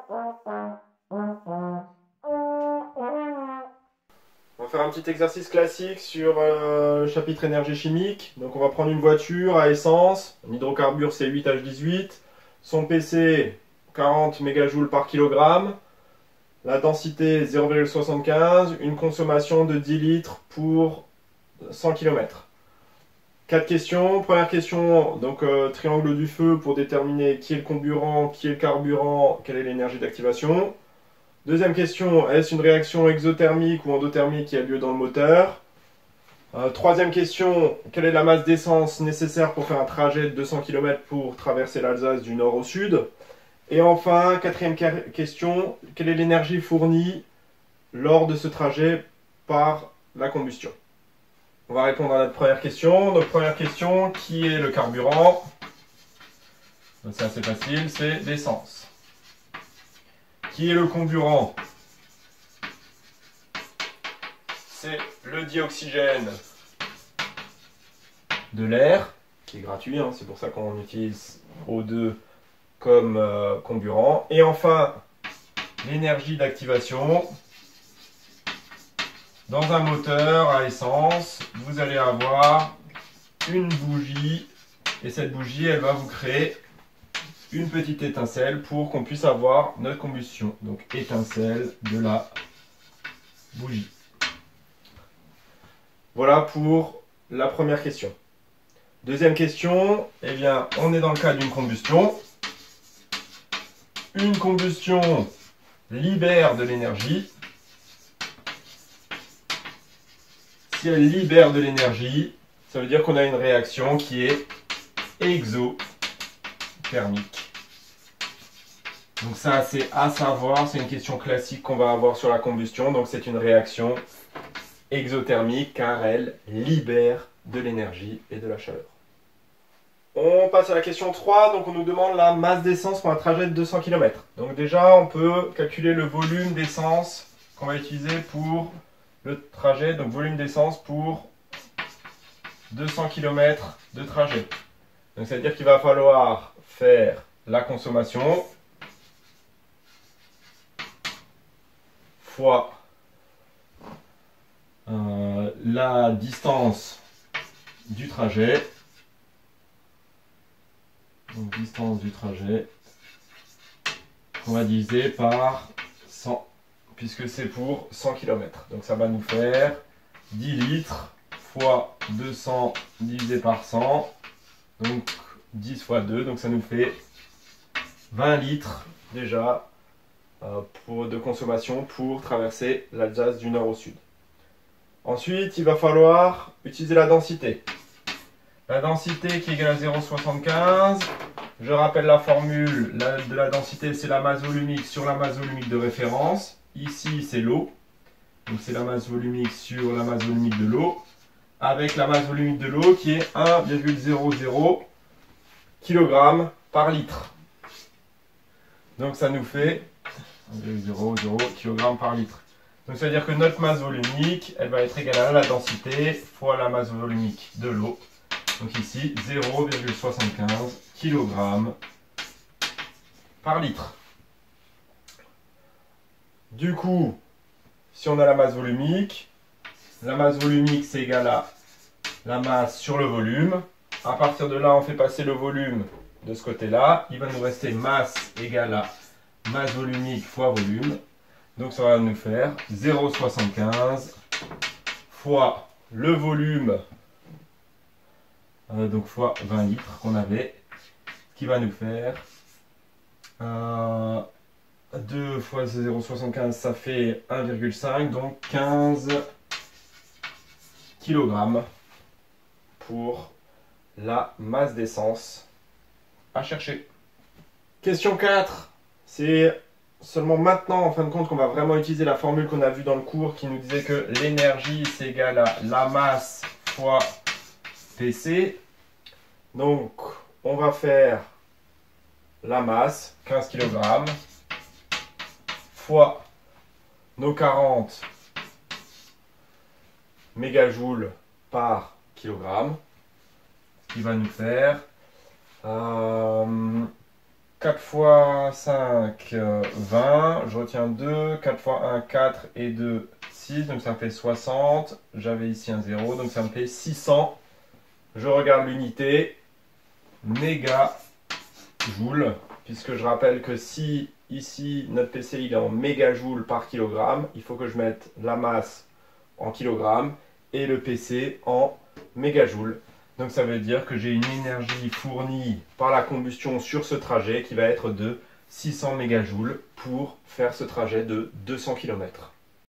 On va faire un petit exercice classique sur le chapitre énergie chimique. Donc on va prendre une voiture à essence, un hydrocarbure C8H18, son PC 40 mégajoules par kilogramme, la densité 0,75, une consommation de 10 litres pour 100 km. 4 questions. Première question, donc triangle du feu pour déterminer qui est le comburant, qui est le carburant, quelle est l'énergie d'activation. Deuxième question, est-ce une réaction exothermique ou endothermique qui a lieu dans le moteur? Troisième question, quelle est la masse d'essence nécessaire pour faire un trajet de 200 km pour traverser l'Alsace du nord au sud? Et enfin, quatrième question, quelle est l'énergie fournie lors de ce trajet par la combustion? On va répondre à notre première question. Notre première question, qui est le carburant? C'est assez facile, c'est l'essence. Qui est le comburant? C'est le dioxygène de l'air, qui est gratuit, hein, c'est pour ça qu'on utilise O2 comme comburant. Et enfin, l'énergie d'activation. Dans un moteur à essence, vous allez avoir une bougie, et cette bougie, elle va vous créer une petite étincelle pour qu'on puisse avoir notre combustion. Donc étincelle de la bougie. Voilà pour la première question. Deuxième question, eh bien, on est dans le cas d'une combustion. Une combustion libère de l'énergie. Si elle libère de l'énergie, ça veut dire qu'on a une réaction qui est exothermique. Donc ça, c'est à savoir, c'est une question classique qu'on va avoir sur la combustion. Donc c'est une réaction exothermique car elle libère de l'énergie et de la chaleur. On passe à la question 3, donc on nous demande la masse d'essence pour un trajet de 200 km. Donc déjà, on peut calculer le volume d'essence qu'on va utiliser pour le trajet, donc volume d'essence pour 200 km de trajet. Donc ça veut dire qu'il va falloir faire la consommation fois la distance du trajet. Donc distance du trajet qu'on va diviser par 100, puisque c'est pour 100 km. Donc ça va nous faire 10 litres fois 200 divisé par 100, donc 10 fois 2, donc ça nous fait 20 litres déjà de consommation pour traverser l'Alsace du nord au sud. Ensuite, il va falloir utiliser la densité. La densité qui est égale à 0,75. Je rappelle la formule de la densité, c'est la masse volumique sur la masse volumique de référence. Ici, c'est l'eau. Donc c'est la masse volumique sur la masse volumique de l'eau. Avec la masse volumique de l'eau qui est 1,00 kg par litre. Donc ça nous fait 1,00 kg par litre. Donc ça veut dire que notre masse volumique, elle va être égale à la densité fois la masse volumique de l'eau. Donc ici, 0,75 kg par litre. Du coup, si on a la masse volumique c'est égal à la masse sur le volume. À partir de là, on fait passer le volume de ce côté-là. Il va nous rester masse égale à masse volumique fois volume. Donc ça va nous faire 0,75 fois le volume, donc fois 20 litres qu'on avait, qui va nous faire 2 fois 0,75, ça fait 1,5, donc 15 kg pour la masse d'essence à chercher. Question 4, c'est seulement maintenant, en fin de compte, qu'on va vraiment utiliser la formule qu'on a vue dans le cours qui nous disait que l'énergie, c'est égal à la masse fois PC. Donc, on va faire la masse, 15 kg, fois nos 40 mégajoules par kilogramme, ce qui va nous faire 4 fois 5, 20. Je retiens 2. 4 fois 1, 4 et 2, 6. Donc ça me fait 60. J'avais ici un 0. Donc ça me fait 600. Je regarde l'unité. Mégajoules. Puisque je rappelle que si ici notre PC il est en mégajoules par kilogramme, il faut que je mette la masse en kilogrammes et le PC en mégajoules. Donc ça veut dire que j'ai une énergie fournie par la combustion sur ce trajet qui va être de 600 mégajoules pour faire ce trajet de 200 km.